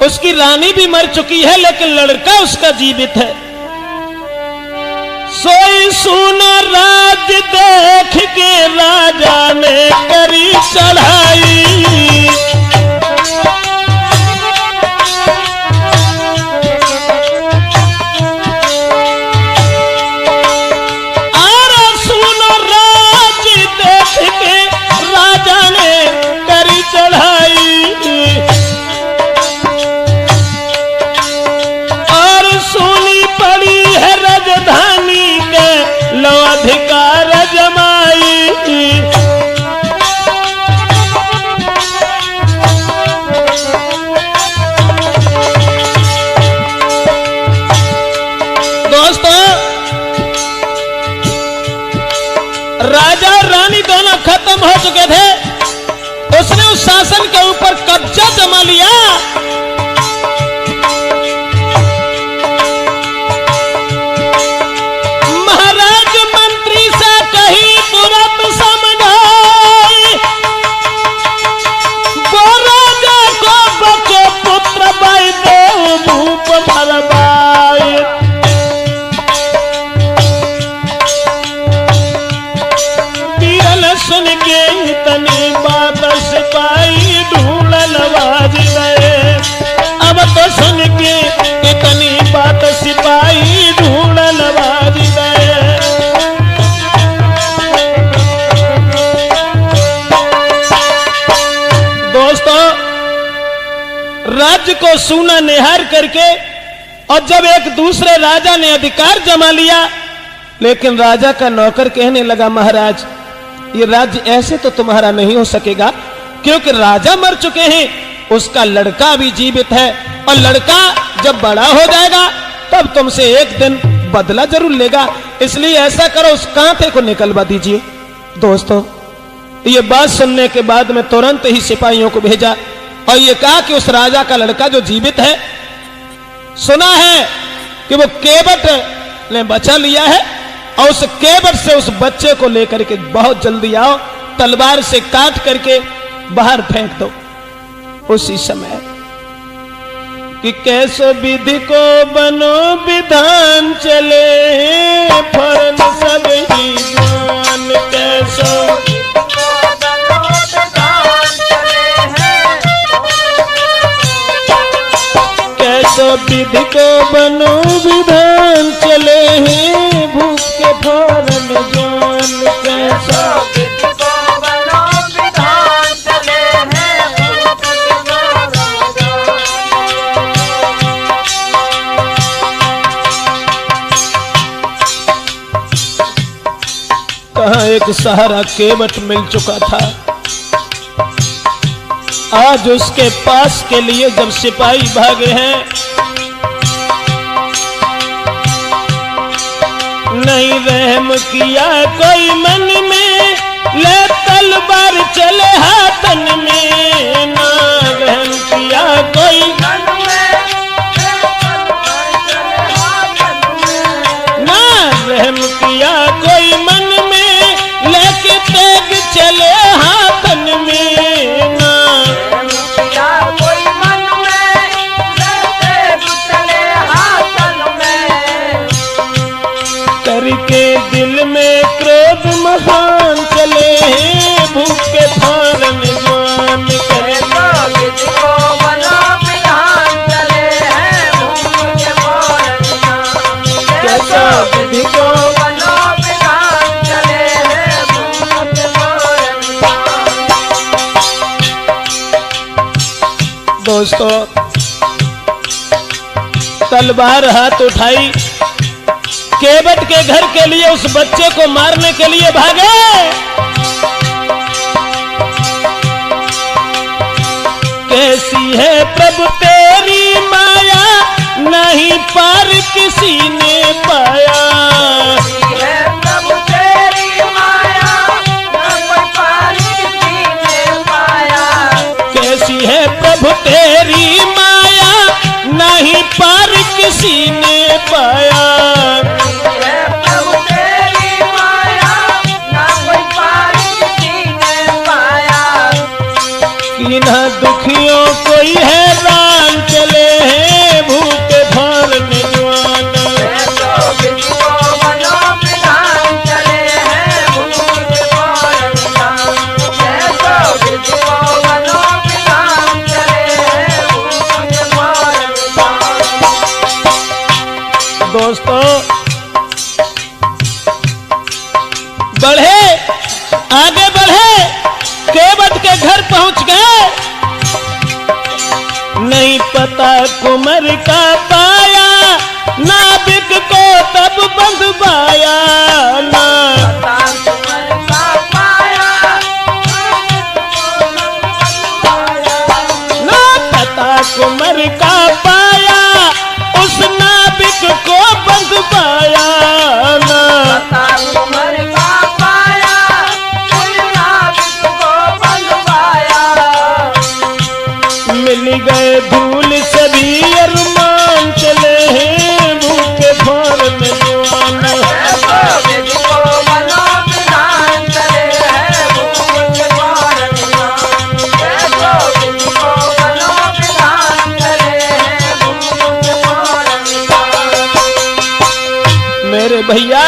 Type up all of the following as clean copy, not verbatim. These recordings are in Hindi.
उसकी रानी भी मर चुकी है लेकिन लड़का उसका जीवित है। सोई सुना राज देख के राजा ने करी चढ़ाई। अधिकार जमाई। दोस्तों, राजा और रानी दोनों खत्म हो चुके थे। उसने उस शासन के ऊपर कब्जा जमा लिया। सुन के इतनी बात सिपाही ढूंढन बाज गए। अब तो सुन के इतनी बात सिपाही ढूंढन बाज गए। दोस्तों, राज्य को सूना निहार करके और जब एक दूसरे राजा ने अधिकार जमा लिया, लेकिन राजा का नौकर कहने लगा, महाराज ये राज्य ऐसे तो तुम्हारा नहीं हो सकेगा, क्योंकि राजा मर चुके हैं, उसका लड़का भी जीवित है और लड़का जब बड़ा हो जाएगा तब तुमसे एक दिन बदला जरूर लेगा। इसलिए ऐसा करो, उस कांटे को निकलवा दीजिए। दोस्तों, ये बात सुनने के बाद में तुरंत ही सिपाहियों को भेजा और ये कहा कि उस राजा का लड़का जो जीवित है, सुना है कि वो केवट ने बचा लिया है और उस केवट से उस बच्चे को लेकर के बहुत जल्दी आओ, तलवार से काट करके बाहर फेंक दो। उसी समय कि कैसो विधि को बनो विधान चले, फरन सब ही जान। कैसो कैसो विधि को बनो विधान चले हैं, भूख के फौरन जान। कैसा विधि को बनो विधान चले हैं, भूख के फौरन जान। कहाँ एक सहारा केवट मिल चुका था, आज उसके पास के लिए जब सिपाही भागे हैं, नहीं रहम किया कोई मन में, ले तलवार चले हाथन में। ना रहम किया कोई मन में, ना रहम किया कोई मन में, लेके तेग चले हाथन में। ना करके दिल में क्रोध महान चले हैं, भूख के फौरन जान। विधि को बनो विधान चले हैं, भूख के फौरन जान। कैसा विधि को बनो विधान चले हैं, भूख के फौरन जान। दोस्तों, तलवार हाथ उठाई, केवट के घर के लिए उस बच्चे को मारने के लिए भागे। कैसी है प्रभु तेरी माया, नहीं पार किसी ने पाया। कैसी है प्रभु तेरी माया, नहीं पार किसी ने पाया। कैसी है प्रभु तेरी माया, नहीं पार किसी ने पाया। दुखियों कोई हैरान चले पता कुमर का पाया, नाविक को तब बंधवाया ना। ना पता कुमर का पाया, उस नाविक को बंधवाया ना। मिल गए धूल सभी अरमान, चले हैं भूखे फौरन जवान। मेरे भैया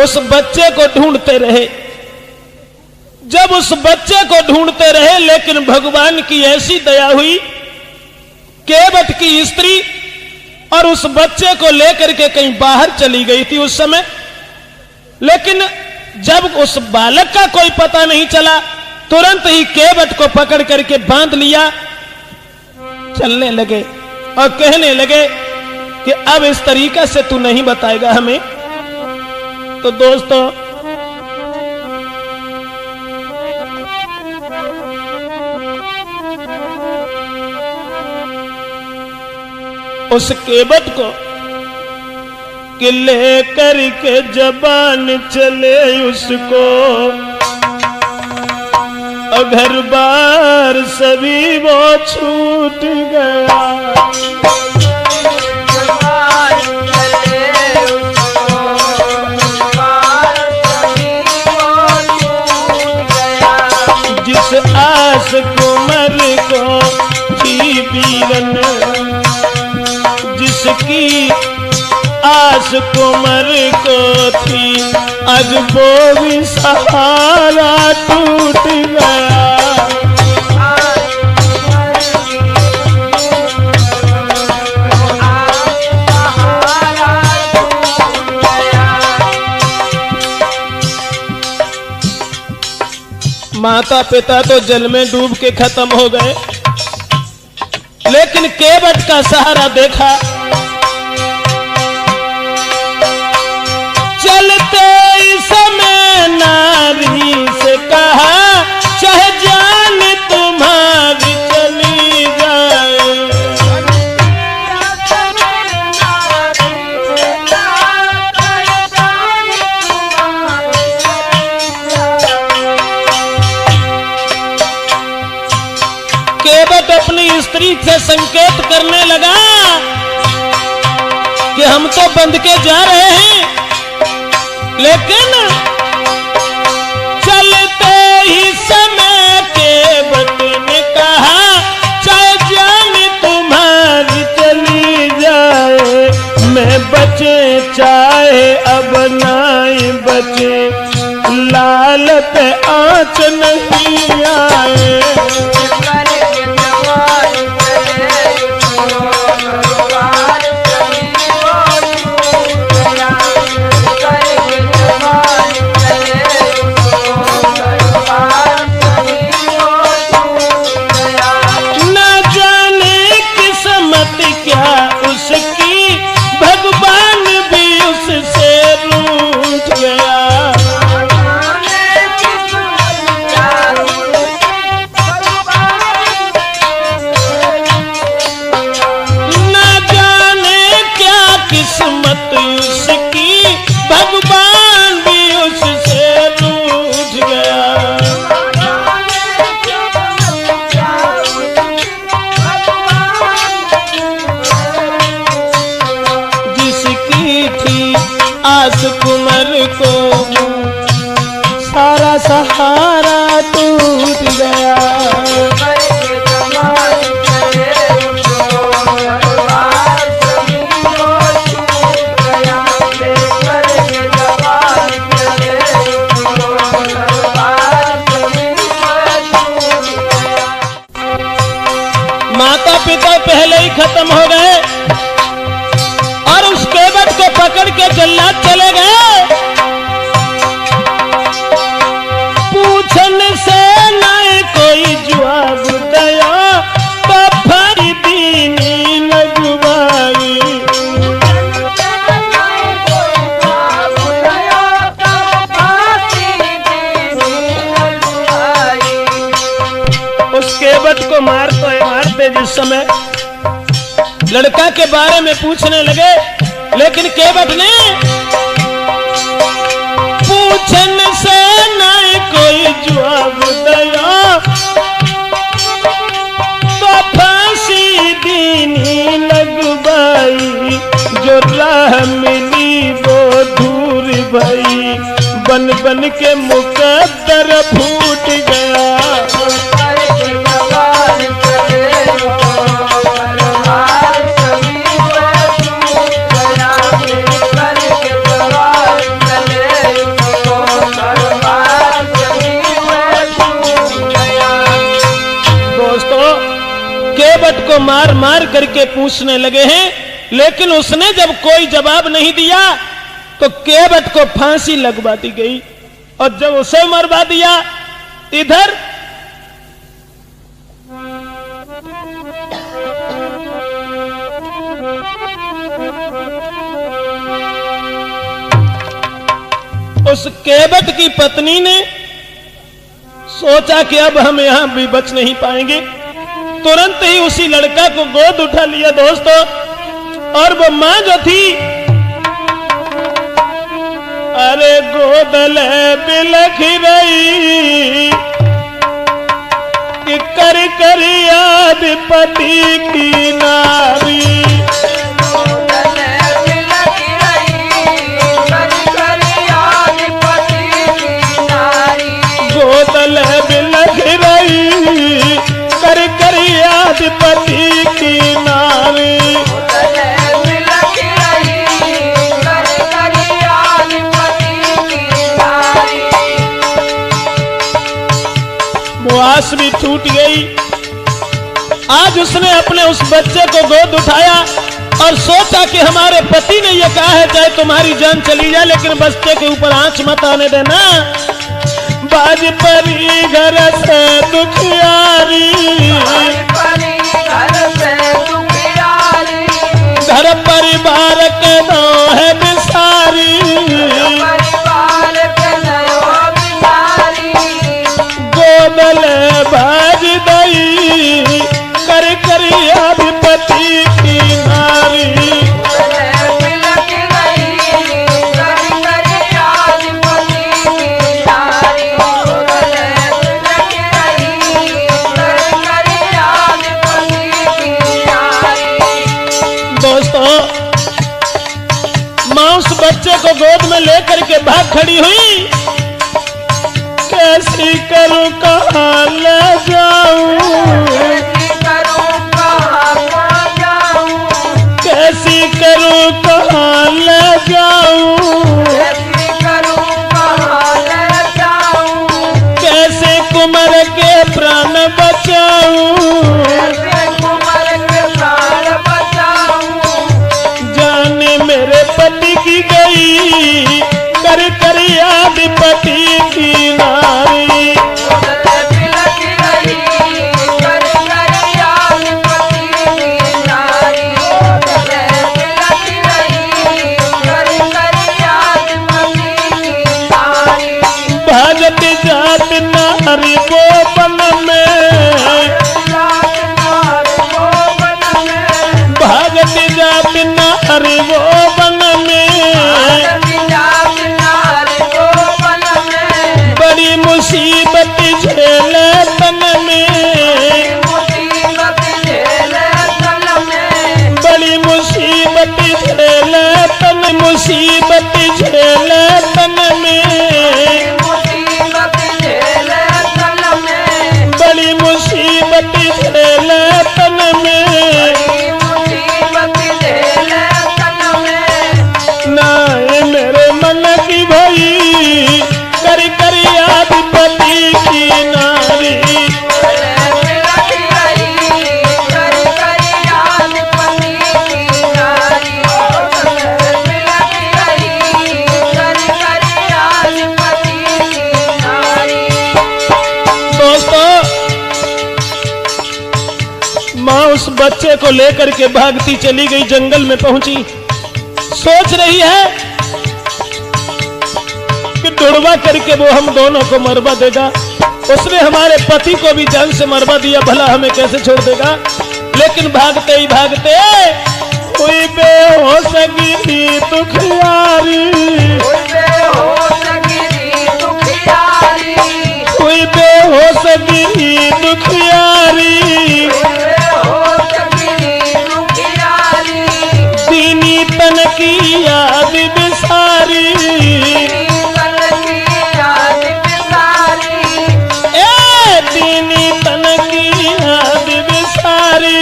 उस बच्चे को ढूंढते रहे। जब उस बच्चे को ढूंढते रहे, लेकिन भगवान की ऐसी दया हुई, केवट की स्त्री और उस बच्चे को लेकर के कहीं बाहर चली गई थी उस समय। लेकिन जब उस बालक का कोई पता नहीं चला, तुरंत ही केवट को पकड़ करके बांध लिया। चलने लगे और कहने लगे कि अब इस तरीका से तू नहीं बताएगा हमें। तो दोस्तों, उस केवट को कि लेकर के जबान चले उसको, और घर बार सभी वो छूट गया। जिस आस कुमर को थी वीरन, जिसकी आस कुमर को थी, आज वो भी सहारा टूट गया। माता पिता तो जल में डूब के खत्म हो गए, लेकिन केवट का सहारा देखा। चलते समय नारी से कहा, चाहे जान तुम्हारी चली जाए। केवट अपनी स्त्री से संकेत करने लगा कि हम तो बंध के जा रहे हैं, लेकिन चलते ही समय केवट ने कहा, चाहे जान तुम्हारी चली जाए, मैं बचे चाहे अब नहीं बचे, लाल पे आंच नहीं आए। आस कुमर को सारा सहारा टूट गया। माता पिता पहले ही खत्म हो गए और उस केवट को पकड़ के जल्लाद चले गए। पूछने से नहीं कोई जवाब दया, तो फरीदी उस समय लड़का के बारे में पूछने लगे, लेकिन केवट ने पूछन से नहीं कोई जवाब दिया, तो फांसी दीनी लगवाई, जो राह मिली वो दूर भई, बन बन के मुकद्दर फूट गया। केवट को मार मार करके पूछने लगे हैं, लेकिन उसने जब कोई जवाब नहीं दिया तो केवट को फांसी लगवा दी गई। और जब उसे मरवा दिया, इधर उस केवट की पत्नी ने सोचा कि अब हम यहां भी बच नहीं पाएंगे। तुरंत ही उसी लड़का को गोद उठा लिया दोस्तों, और वो मां जो थी, अरे गोद ले बिलख रही, कि कर कर याद पति की नारी, गोद ले बिलख रही, कर कर याद पति की नारी, मुआस भी टूट गई। आज उसने अपने उस बच्चे को गोद उठाया और सोचा कि हमारे पति ने यह कहा है, चाहे तुम्हारी जान चली जाए लेकिन बच्चे के ऊपर आंच मत आने देना। बाज परी घर से दुखियारी, घर परिवार के दो है बिसारी, गोदल बाज दई, कर कर याद पति की नारी, बच्चे को गोद में लेकर के भाग खड़ी हुई। कैसी करूं कहां ले जाऊं, कैसी करूं कहां ले जाऊं, कैसे कुंवर के प्राण बचाऊं, जाने मेरे पति की गई, कर कर याद पति की नारी, भागत जात नारी वो बन में, भागत जात नारी वो बन में, बड़ी मुसीबत झेले तन में, बड़ी मुसीबत झेले तन, मुसीबत झेले तन में, बड़ी मुसीबत झेले तन में, ना मेरे मन की भई, कर कर याद पति की नारी, माँ उस बच्चे को लेकर के भागती चली गई, जंगल में पहुंची। सोच रही है कि ढूंढवा करके वो हम दोनों को मरवा देगा। उसने हमारे पति को भी जान से मरवा दिया, भला हमें कैसे छोड़ देगा। लेकिन भागते ही भागते कोई बेहोश गिरी दुखियारी, कोई बेहोश गिरी दुखियारी, दीनी तन की याद बिसारी, दीनी तन की याद बिसारी,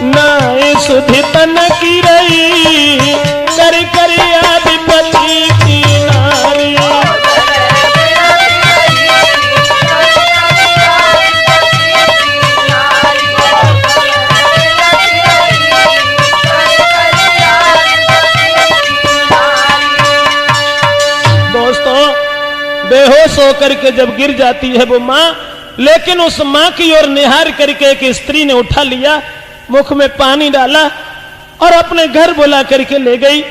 नाय सुधि तन की रही कर कर याद पति की नारी। बेहोश होकर के जब गिर जाती है वो माँ, लेकिन उस माँ की ओर निहार करके एक स्त्री ने उठा लिया, मुख में पानी डाला और अपने घर बुला करके ले गई।